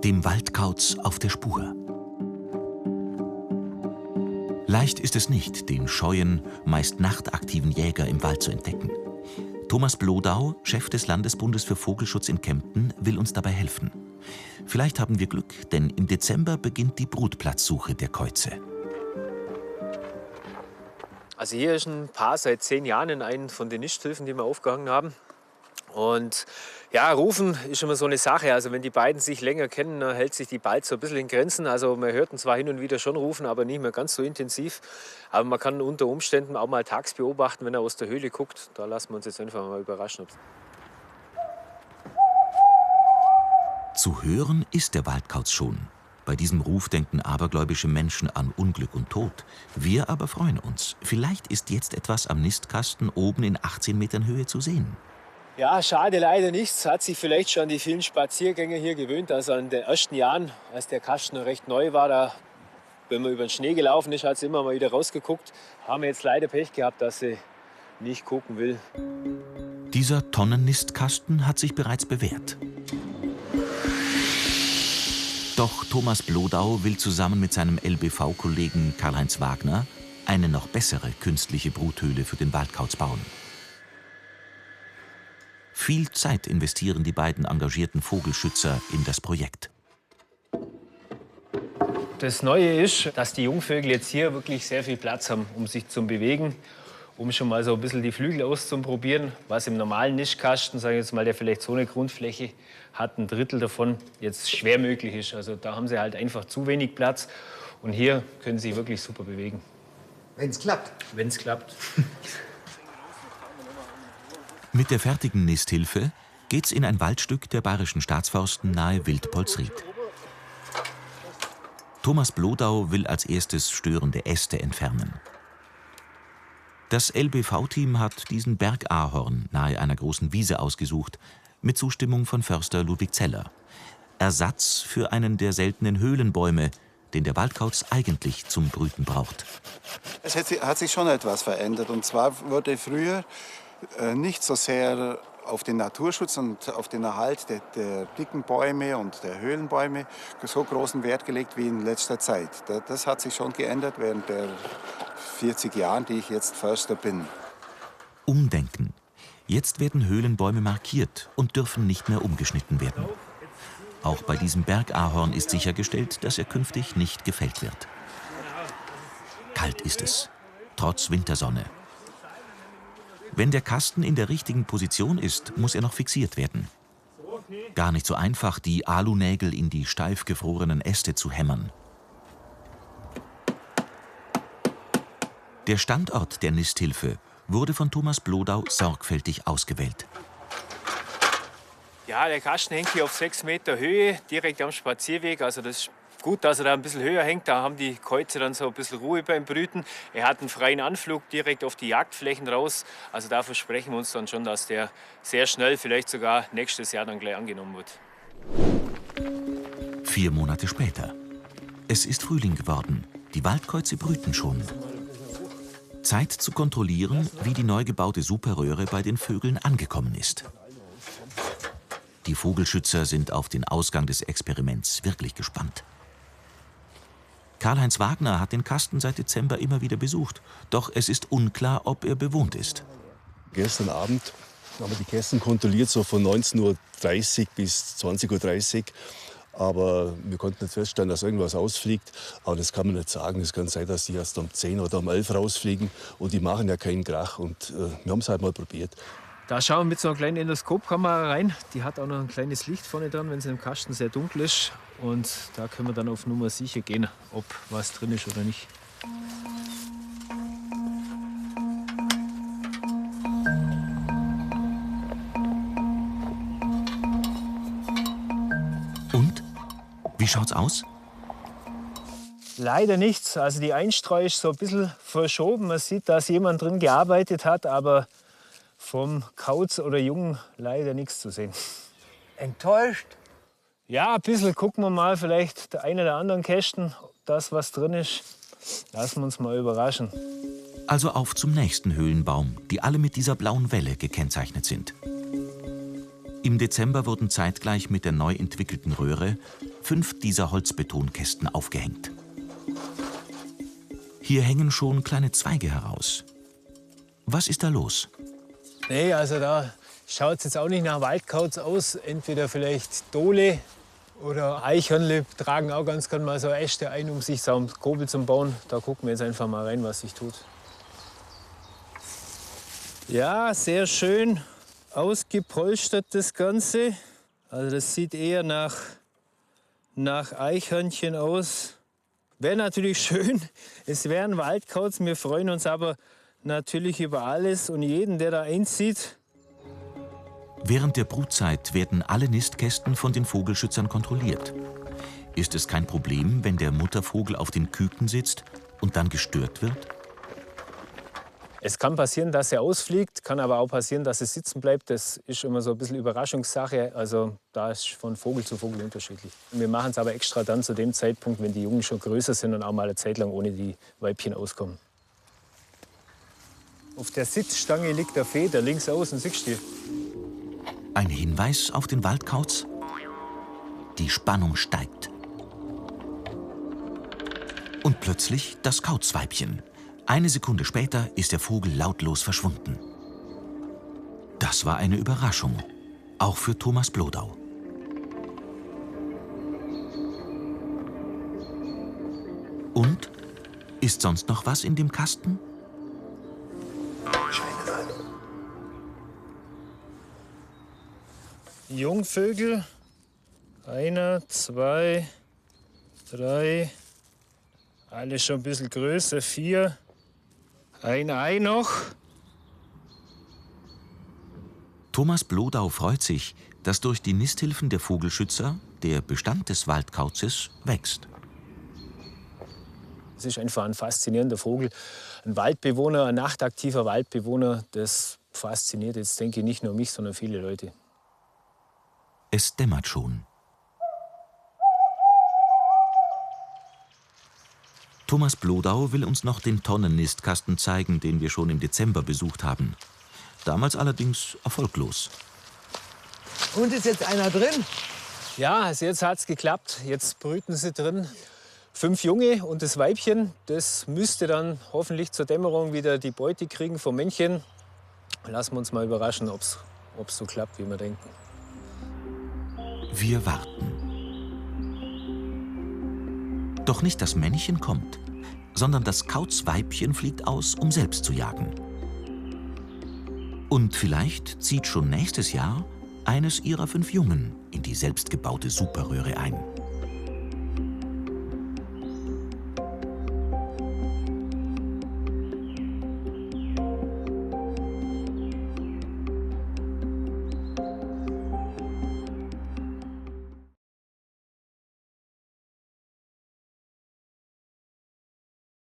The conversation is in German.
Dem Waldkauz auf der Spur. Leicht ist es nicht, den scheuen, meist nachtaktiven Jäger im Wald zu entdecken. Thomas Blodau, Chef des Landesbundes für Vogelschutz in Kempten, will uns dabei helfen. Vielleicht haben wir Glück, denn im Dezember beginnt die Brutplatzsuche der Käuze. Also hier ist ein Paar seit 10 Jahren in einem von den Nisthilfen, die wir aufgehangen haben. Und ja, rufen ist immer so eine Sache. Also wenn die beiden sich länger kennen, dann hält sich die bald so ein bisschen in Grenzen. Also man hört ihn zwar hin und wieder schon rufen, aber nicht mehr ganz so intensiv. Aber man kann unter Umständen auch mal tags beobachten, wenn er aus der Höhle guckt. Da lassen wir uns jetzt einfach mal überraschen. Zu hören ist der Waldkauz schon. Bei diesem Ruf denken abergläubische Menschen an Unglück und Tod. Wir aber freuen uns. Vielleicht ist jetzt etwas am Nistkasten oben in 18 Metern Höhe zu sehen. Ja, schade leider nichts. Hat sich vielleicht schon an die vielen Spaziergänge hier gewöhnt. Also in den ersten Jahren, als der Kasten noch recht neu war, da, wenn man über den Schnee gelaufen ist, hat sie immer mal wieder rausgeguckt. Haben wir jetzt leider Pech gehabt, dass sie nicht gucken will. Dieser Tonnennistkasten hat sich bereits bewährt. Doch Thomas Blodau will zusammen mit seinem LBV-Kollegen Karl-Heinz Wagner eine noch bessere künstliche Bruthöhle für den Waldkauz bauen. Viel Zeit investieren die beiden engagierten Vogelschützer in das Projekt. Das Neue ist, dass die Jungvögel jetzt hier wirklich sehr viel Platz haben, um sich zu bewegen, um schon mal so ein bisschen die Flügel auszuprobieren, was im normalen Nistkasten, sage ich jetzt mal, der vielleicht so eine Grundfläche hat, 1/3 davon jetzt schwer möglich ist. Also da haben sie halt einfach zu wenig Platz und hier können sie sich wirklich super bewegen. Wenn es klappt. Wenn es klappt. Mit der fertigen Nisthilfe geht's in ein Waldstück der Bayerischen Staatsforsten nahe Wildpolsried. Thomas Blodau will als erstes störende Äste entfernen. Das LBV-Team hat diesen Bergahorn nahe einer großen Wiese ausgesucht, mit Zustimmung von Förster Ludwig Zeller. Ersatz für einen der seltenen Höhlenbäume, den der Waldkauz eigentlich zum Brüten braucht. Es hat sich schon etwas verändert. Und zwar wurde früher nicht so sehr auf den Naturschutz und auf den Erhalt der dicken Bäume und der Höhlenbäume so großen Wert gelegt wie in letzter Zeit. Das hat sich schon geändert während der 40 Jahren, die ich jetzt Förster bin. Umdenken. Jetzt werden Höhlenbäume markiert und dürfen nicht mehr umgeschnitten werden. Auch bei diesem Bergahorn ist sichergestellt, dass er künftig nicht gefällt wird. Kalt ist es, trotz Wintersonne. Wenn der Kasten in der richtigen Position ist, muss er noch fixiert werden. Gar nicht so einfach, die Alunägel in die steif gefrorenen Äste zu hämmern. Der Standort der Nisthilfe wurde von Thomas Blodau sorgfältig ausgewählt. Ja, der Kasten hängt hier auf 6 Meter Höhe, direkt am Spazierweg. Also das ist gut, dass er da ein bisschen höher hängt. Da haben die Käuze dann so ein bisschen Ruhe beim Brüten. Er hat einen freien Anflug direkt auf die Jagdflächen raus. Also da versprechen wir uns dann schon, dass der sehr schnell, vielleicht sogar nächstes Jahr dann gleich angenommen wird. 4 Monate später. Es ist Frühling geworden. Die Waldkäuze brüten schon. Zeit zu kontrollieren, wie die neu gebaute Superröhre bei den Vögeln angekommen ist. Die Vogelschützer sind auf den Ausgang des Experiments wirklich gespannt. Karl-Heinz Wagner hat den Kasten seit Dezember immer wieder besucht. Doch es ist unklar, ob er bewohnt ist. Gestern Abend haben wir die Kästen kontrolliert, so von 19:30 Uhr bis 20:30 Uhr. Aber wir konnten nicht feststellen, dass irgendwas ausfliegt. Aber das kann man nicht sagen. Es kann sein, dass die erst um 10 oder um 11 rausfliegen. Und die machen ja keinen Krach. Und wir haben es halt mal probiert. Da schauen wir mit so einer kleinen Endoskopkamera rein. Die hat auch noch ein kleines Licht vorne dran, wenn es im Kasten sehr dunkel ist. Und da können wir dann auf Nummer sicher gehen, ob was drin ist oder nicht. Und? Wie schaut's aus? Leider nichts. Also die Einstreu ist so ein bisschen verschoben. Man sieht, dass jemand drin gearbeitet hat, aber vom Kauz oder Jungen leider nichts zu sehen. Enttäuscht? Ja, ein bisschen. Gucken wir mal, vielleicht der eine oder anderen Kästen, das, was drin ist. Lassen wir uns mal überraschen. Also auf zum nächsten Höhlenbaum, die alle mit dieser blauen Welle gekennzeichnet sind. Im Dezember wurden zeitgleich mit der neu entwickelten Röhre 5 dieser Holzbetonkästen aufgehängt. Hier hängen schon kleine Zweige heraus. Was ist da los? Nee, also da schaut es jetzt auch nicht nach Waldkauz aus. Entweder vielleicht Dole oder Eichhörnle tragen auch ganz gerne mal so Äste ein, um sich so einen Kobel zu bauen. Da gucken wir jetzt einfach mal rein, was sich tut. Ja, sehr schön ausgepolstert das Ganze. Also das sieht eher nach Eichhörnchen aus. Wäre natürlich schön, es wäre ein Waldkauz. Wir freuen uns aber natürlich über alles und jeden, der da einzieht. Während der Brutzeit werden alle Nistkästen von den Vogelschützern kontrolliert. Ist es kein Problem, wenn der Muttervogel auf den Küken sitzt und dann gestört wird? Es kann passieren, dass er ausfliegt, kann aber auch passieren, dass er sitzen bleibt. Das ist immer so ein bisschen Überraschungssache. Also da ist von Vogel zu Vogel unterschiedlich. Wir machen es aber extra dann zu dem Zeitpunkt, wenn die Jungen schon größer sind und auch mal eine Zeit lang ohne die Weibchen auskommen. Auf der Sitzstange liegt der Feder, links außen, siehst du? Ein Hinweis auf den Waldkauz? Die Spannung steigt. Und plötzlich das Kauzweibchen. Eine Sekunde später ist der Vogel lautlos verschwunden. Das war eine Überraschung, auch für Thomas Blodau. Und? Ist sonst noch was in dem Kasten? Jungvögel. 1, 2, 3. Alle schon ein bisschen größer. 4. Ein Ei noch. Thomas Blodau freut sich, dass durch die Nisthilfen der Vogelschützer der Bestand des Waldkauzes wächst. Es ist einfach ein faszinierender Vogel. Ein Waldbewohner, ein nachtaktiver Waldbewohner, das fasziniert jetzt, denke ich, nicht nur mich, sondern viele Leute. Es dämmert schon. Thomas Blodau will uns noch den Tonnennistkasten zeigen, den wir schon im Dezember besucht haben. Damals allerdings erfolglos. Und ist jetzt einer drin? Ja, also jetzt hat es geklappt. Jetzt brüten sie drin. 5 Junge und das Weibchen, das müsste dann hoffentlich zur Dämmerung wieder die Beute kriegen vom Männchen. Lassen wir uns mal überraschen, ob es so klappt, wie wir denken. Wir warten. Doch nicht das Männchen kommt, sondern das Kauzweibchen fliegt aus, um selbst zu jagen. Und vielleicht zieht schon nächstes Jahr eines ihrer 5 Jungen in die selbstgebaute Superröhre ein.